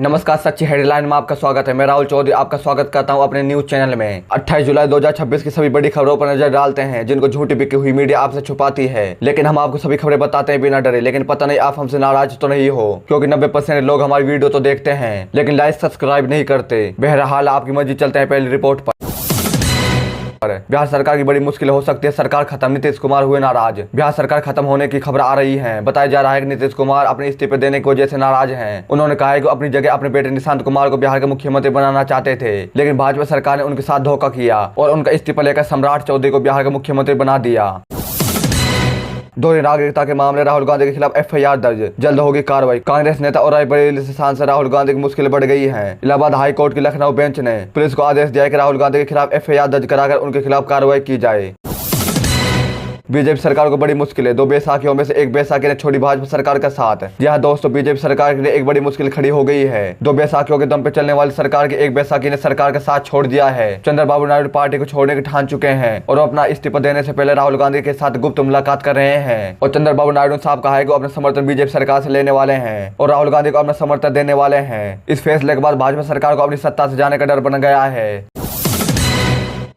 नमस्कार, सच्ची हेडलाइन में आपका स्वागत है। मैं राहुल चौधरी आपका स्वागत करता हूं अपने न्यूज चैनल में। 28 जुलाई 2026 की सभी बड़ी खबरों पर नजर डालते हैं जिनको झूठी बिकी हुई मीडिया आपसे छुपाती है, लेकिन हम आपको सभी खबरें बताते हैं बिना डरे। लेकिन पता नहीं आप हमसे नाराज तो नहीं हो, क्योंकि 90% लोग हमारी वीडियो तो देखते हैं लेकिन लाइक सब्सक्राइब नहीं करते। बहरहाल आपकी मर्जी, चलते हैं पहली रिपोर्ट पर। बिहार सरकार की बड़ी मुश्किल हो सकती है, सरकार खत्म, नीतीश कुमार हुए नाराज। बिहार सरकार खत्म होने की खबर आ रही है। बताया जा रहा है कि नीतीश कुमार अपने इस्तीफे देने की वजह से नाराज हैं। उन्होंने कहा है कि अपनी जगह अपने बेटे निशांत कुमार को बिहार के मुख्यमंत्री बनाना चाहते थे, लेकिन भाजपा सरकार ने उनके साथ धोखा किया और उनका इस्तीफा लेकर सम्राट चौधरी को बिहार का मुख्यमंत्री बना दिया। दोहरी नागरिकता के मामले, राहुल गांधी के खिलाफ एफआईआर दर्ज, जल्द होगी कार्रवाई। कांग्रेस नेता और रायबरेली से सांसद राहुल गांधी की मुश्किल बढ़ गई है। इलाहाबाद हाई कोर्ट की लखनऊ बेंच ने पुलिस को आदेश दिया कि राहुल गांधी के खिलाफ एफआईआर दर्ज कराकर उनके खिलाफ कार्रवाई की जाए। बीजेपी सरकार को बड़ी मुश्किल है। दो बैसाखियों में से एक बैसाखी ने छोड़ी भाजपा सरकार का साथ। जी हां दोस्तों, बीजेपी सरकार के लिए एक बड़ी मुश्किल खड़ी हो गई है। दो बैसाखियों के दम पे चलने वाली सरकार की एक बैसाखी ने सरकार का साथ छोड़ दिया है। चंद्रबाबू नायडू पार्टी को छोड़ने की ठान चुके हैं और अपना इस्तीफा देने से पहले राहुल गांधी के साथ गुप्त मुलाकात कर रहे हैं। और चंद्रबाबू नायडू ने साफ कहा है कि अपना समर्थन बीजेपी सरकार से लेने वाले हैं और राहुल गांधी को अपना समर्थन देने वाले हैं। इस फैसले के बाद भाजपा सरकार को अपनी सत्ता से जाने का डर बन गया है।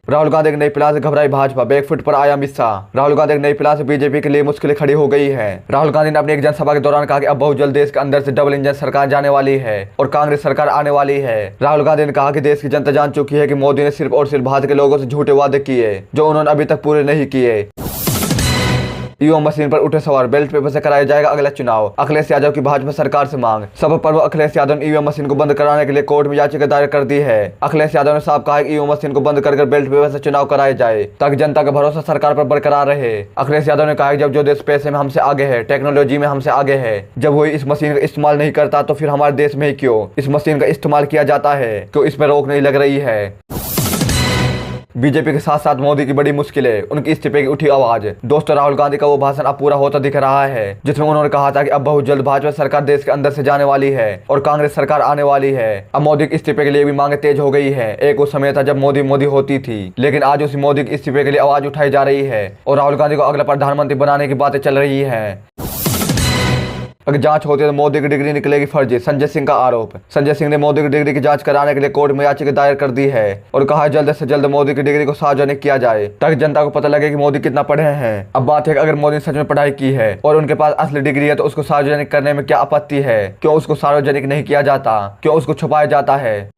राहुल गांधी की नई प्लान से घबराई भाजपा, बैकफुट पर आया अमित शाह। राहुल गांधी की नई प्लान से बीजेपी के लिए मुश्किल खड़ी हो गई है। राहुल गांधी ने अपनी एक जनसभा के दौरान कहा कि अब बहुत जल्द देश के अंदर से डबल इंजन सरकार जाने वाली है और कांग्रेस सरकार आने वाली है। राहुल गांधी ने कहा कि देश की जनता जान चुकी है कि मोदी ने सिर्फ और सिर्फ भारत के लोगों से झूठे वादे किए जो उन्होंने अभी तक पूरे नहीं किए। ईवीएम मशीन पर उठे सवार, बैलेट पेपर से कराया जाएगा अगला चुनाव, अखिलेश यादव की भाजपा सरकार से मांग। सपा प्रमुख अखिलेश यादव ने ईवीएम मशीन को बंद कराने के लिए कोर्ट में याचिका दायर कर दी है। अखिलेश यादव ने साफ कहा कि ईवीएम मशीन को बंद कर बैलेट पेपर से चुनाव कराए जाए ताकि जनता का भरोसा सरकार पर बरकरार रहे। अखिलेश यादव ने कहा कि जब जो देश पैसे में हमसे आगे है, टेक्नोलॉजी में हमसे आगे है, जब वो इस मशीन का इस्तेमाल नहीं करता तो फिर हमारे देश में ही क्यों इस मशीन का इस्तेमाल किया जाता है, क्यों इसमें रोक नहीं लग रही है। बीजेपी के साथ साथ मोदी की बड़ी मुश्किल है, उनकी इस्तीफे की उठी आवाज। दोस्तों, राहुल गांधी का वो भाषण अब पूरा होता दिख रहा है जिसमें उन्होंने कहा था कि अब बहुत जल्द भाजपा सरकार देश के अंदर से जाने वाली है और कांग्रेस सरकार आने वाली है। अब मोदी के इस्तीफे के लिए भी मांगे तेज हो गई है। एक वो समय था जब मोदी मोदी होती थी, लेकिन आज उसी मोदी के इस्तीफे के लिए आवाज उठाई जा रही है और राहुल गांधी को अगला प्रधानमंत्री बनाने की बातें चल रही है। अगर जांच होती है तो मोदी की डिग्री निकलेगी फर्जी, संजय सिंह का आरोप। संजय सिंह ने मोदी की डिग्री की जांच कराने के लिए कोर्ट में याचिका दायर कर दी है और कहा है जल्द से जल्द मोदी की डिग्री को सार्वजनिक किया जाए ताकि जनता को पता लगे कि मोदी कितना पढ़े हैं। अब बात है कि अगर मोदी ने सच में पढ़ाई की है और उनके पास असली डिग्री है तो उसको सार्वजनिक करने में क्या आपत्ति है? क्यों उसको सार्वजनिक नहीं किया जाता? क्यों उसको छुपाया जाता है?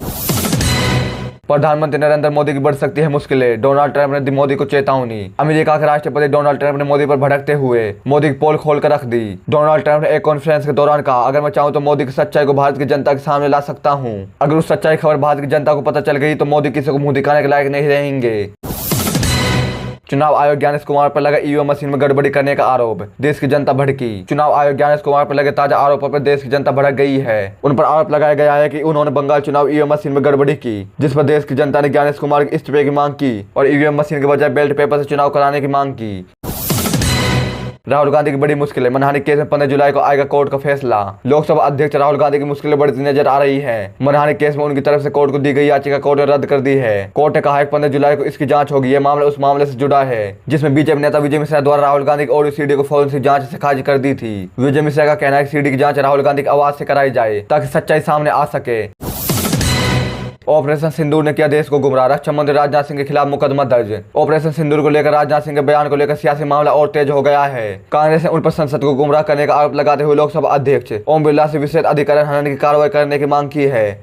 प्रधानमंत्री नरेंद्र मोदी की बढ़ सकती है मुश्किलें, डोनाल्ड ट्रंप ने दी मोदी को चेतावनी। अमेरिका के राष्ट्रपति डोनाल्ड ट्रंप ने मोदी पर भड़कते हुए मोदी की पोल खोल कर रख दी। डोनाल्ड ट्रंप ने एक कॉन्फ्रेंस के दौरान कहा, अगर मैं चाहूं तो मोदी की सच्चाई को भारत की जनता के सामने ला सकता हूं। अगर उस सच्चाई खबर भारत की जनता को पता चल गई तो मोदी किसी को मुंह दिखाने के लायक नहीं रहेंगे। चुनाव आयोग ज्ञानेश कुमार पर लगा ईवीएम मशीन में गड़बड़ी करने का आरोप, देश की जनता भड़की। चुनाव आयोग ज्ञानेश कुमार पर लगे ताजा आरोपों पर देश की जनता भड़क गई है। उन पर आरोप लगाया गया है कि उन्होंने बंगाल चुनाव ईवीएम मशीन में गड़बड़ी की, जिस पर देश की जनता ने ज्ञानेश कुमार के इस्तीफे की मांग की और ईवीएम मशीन के बजाय बैलेट पेपर से चुनाव कराने की मांग की। राहुल गांधी की बड़ी मुश्किल है, मनहानि केस में 15 जुलाई को आएगा कोर्ट का फैसला। लोकसभा अध्यक्ष राहुल गांधी की मुश्किलें बढ़ती नजर आ रही है। मनहानि केस में उनकी तरफ से कोर्ट को दी गई याचिका कोर्ट ने रद्द कर दी है। कोर्ट ने कहा है कि 15 जुलाई को इसकी जांच होगी। यह मामला उस मामले से जुड़ा है जिसमें बीजेपी नेता विजय मिश्रा द्वारा राहुल गांधी की ऑडियो सीडी को फॉरेंसिक जांच से खारिज कर दी थी। विजय मिश्रा का कहना है कि सीडी की जांच राहुल गांधी की आवाज से कराई जाए ताकि सच्चाई सामने आ सके। ऑपरेशन सिंदूर ने किया देश को गुमराह, रक्षा मंत्री राजनाथ सिंह के खिलाफ मुकदमा दर्ज। ऑपरेशन सिंदूर को लेकर राजनाथ सिंह के बयान को लेकर सियासी मामला और तेज हो गया है। कांग्रेस ने उन पर संसद को गुमराह करने का आरोप लगाते हुए लोकसभा अध्यक्ष ओम बिरला से विशेष अधिकरण हटाने की कार्रवाई करने की मांग की है।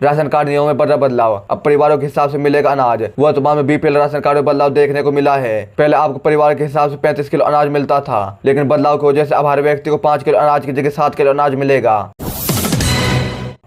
राशन कार्ड नियमों में बड़ा बदलाव, अब परिवारों के हिसाब से मिलेगा अनाज। वर्तमान में बीपीएल राशन कार्ड में बदलाव देखने को मिला है। पहले आपको परिवार के हिसाब से 35 किलो अनाज मिलता था, लेकिन बदलाव की वजह से अब हर व्यक्ति को 5 किलो अनाज की जगह 7 किलो अनाज मिलेगा।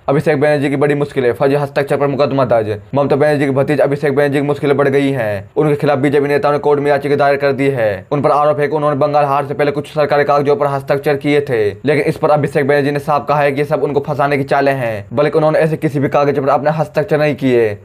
अभिषेक बनर्जी की बड़ी मुश्किल है, फर्जी हस्ताक्षर पर मुकदमा दर्ज। ममता बनर्जी के भतीजे अभिषेक बनर्जी की मुश्किलें बढ़ गई हैं। उनके खिलाफ बीजेपी नेताओं ने कोर्ट में याचिका दायर कर दी है। उन पर आरोप है कि उन्होंने बंगाल हार से पहले कुछ सरकारी कागजों पर हस्ताक्षर किए थे, लेकिन इस पर अभिषेक बनर्जी ने साफ कहा है कि ये सब उनको फंसाने की चालें हैं, बल्कि उन्होंने ऐसे किसी भी कागज पर अपने हस्ताक्षर नहीं किए।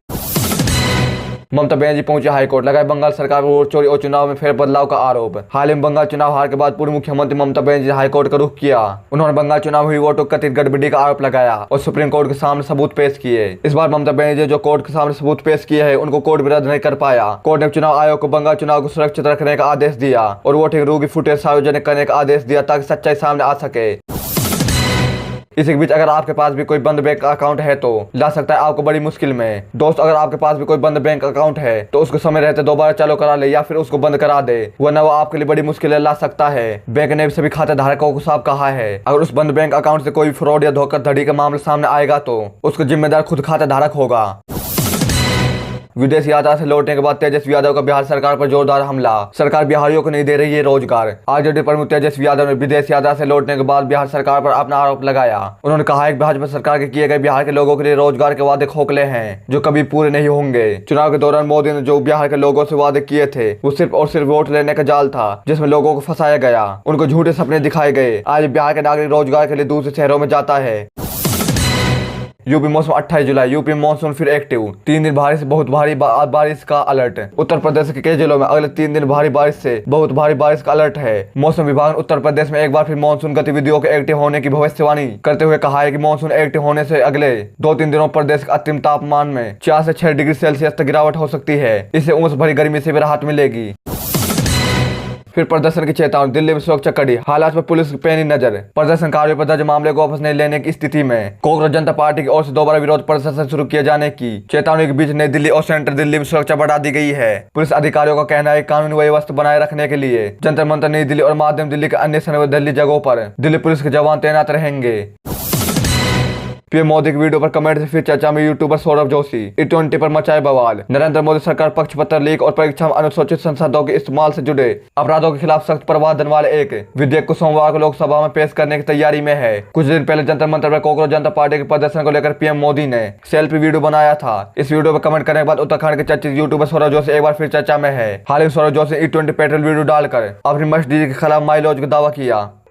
ममता बनर्जी पहुंचे हाईकोर्ट, लगाए बंगाल सरकार पर वोट चोरी और चुनाव में फेर बदलाव का आरोप। हाल ही में बंगाल चुनाव हार के बाद पूर्व मुख्यमंत्री ममता बनर्जी ने हाईकोर्ट का रुख किया। उन्होंने बंगाल चुनाव हुई वोटों कथित गड़बड़ी का आरोप लगाया और सुप्रीम कोर्ट के सामने सबूत पेश किए। इस बार ममता बनर्जी जो कोर्ट के सामने सबूत पेश किए हैं उनको कोर्ट भी रद्द नहीं कर पाया। कोर्ट ने चुनाव आयोग को बंगाल चुनाव को सुरक्षित रखने का आदेश दिया और वोटिंग रोल की फुटेज सार्वजनिक करने का आदेश दिया ताकि सच्चाई सामने आ सके। इसी के बीच अगर आपके पास भी कोई बंद बैंक अकाउंट है तो ला सकता है आपको बड़ी मुश्किल में। दोस्त, अगर आपके पास भी कोई बंद बैंक अकाउंट है तो उसको समय रहते दोबारा चालू करा ले या फिर उसको बंद करा दे, वरना वो आपके लिए बड़ी मुश्किलें ला सकता है। बैंक ने सभी खाता धारकों को साफ कहा है, अगर उस बंद बैंक अकाउंट से कोई फ्रॉड या धोखाधड़ी का मामला सामने आएगा तो उसका जिम्मेदार खुद खाता धारक होगा। विदेश यात्रा से लौटने के बाद तेजस्वी यादव का बिहार सरकार पर जोरदार हमला। सरकार बिहारियों को नहीं दे रही है रोजगार। आरजेडी प्रमुख तेजस्वी यादव ने विदेश यात्रा से लौटने के बाद बिहार सरकार पर अपना आरोप लगाया। उन्होंने कहा है कि भाजपा सरकार के किए गए बिहार के लोगों के लिए रोजगार के वादे खोखले हैं जो कभी पूरे नहीं होंगे। चुनाव के दौरान मोदी ने जो बिहार के लोगों से वादे किए थे वो सिर्फ और सिर्फ वोट लेने का जाल था जिसमें लोगों को फंसाया गया, उनको झूठे सपने दिखाए गए। आज बिहार के नागरिक रोजगार के लिए दूसरे शहरों में जाता है। यूपी मौसम 28 जुलाई यूपी मानसून फिर एक्टिव। 3 दिन भारी से बहुत भारी बारिश का अलर्ट। उत्तर प्रदेश के कई जिलों में अगले 3 दिन भारी बारिश से बहुत भारी बारिश का अलर्ट है। मौसम विभाग ने उत्तर प्रदेश में एक बार फिर मानसून गतिविधियों के एक्टिव होने की भविष्यवाणी करते हुए कहा है कि मानसून एक्टिव होने से अगले 2-3 दिनों प्रदेश के अंतिम तापमान में 4 से 6 डिग्री सेल्सियस तक गिरावट हो सकती है। इससे उमस भरी गर्मी से भी राहत मिलेगी। फिर प्रदर्शन की चेतावनी, दिल्ली में सुरक्षा कड़ी, हालात पर पुलिस की पैनी नजर। प्रदर्शनकारियों पर दर्ज मामले को वापस नहीं लेने की स्थिति में कांग्रेस जनता पार्टी की ओर से दोबारा विरोध प्रदर्शन शुरू किए जाने की चेतावनी के बीच नई दिल्ली और सेंट्रल दिल्ली में सुरक्षा बढ़ा दी गई है। पुलिस अधिकारियों का कहना है कानून व्यवस्था बनाए रखने के लिए जंतर मंतर नई दिल्ली और माध्यम दिल्ली के अन्य दिल्ली जगहों पर दिल्ली पुलिस के जवान तैनात रहेंगे। पीएम मोदी की वीडियो पर कमेंट से फिर चर्चा में यूट्यूबर सौरभ जोशी। E20 पर मचाए बवाल। नरेंद्र मोदी सरकार पक्ष पत्र लीक और परीक्षा में अनुसूचित संसाधनों के इस्तेमाल से जुड़े अपराधों के खिलाफ सख्त प्रावधान वाले एक विधेयक को सोमवार को लोकसभा में पेश करने की तैयारी में है। कुछ दिन पहले जंतर मंतर पर कांग्रेस जनता पार्टी के प्रदर्शन को लेकर पीएम मोदी ने सेल्फी वीडियो बनाया था। इस वीडियो पर कमेंट करने के बाद उत्तराखंड के चर्चित यूट्यूबर सौरभ जोशी एक बार फिर चर्चा में है। हाल ही में Saurabh Joshi E20 petrol video डालकर अपनी मर्सिडीज के खिलाफ माइलेज का दावा किया।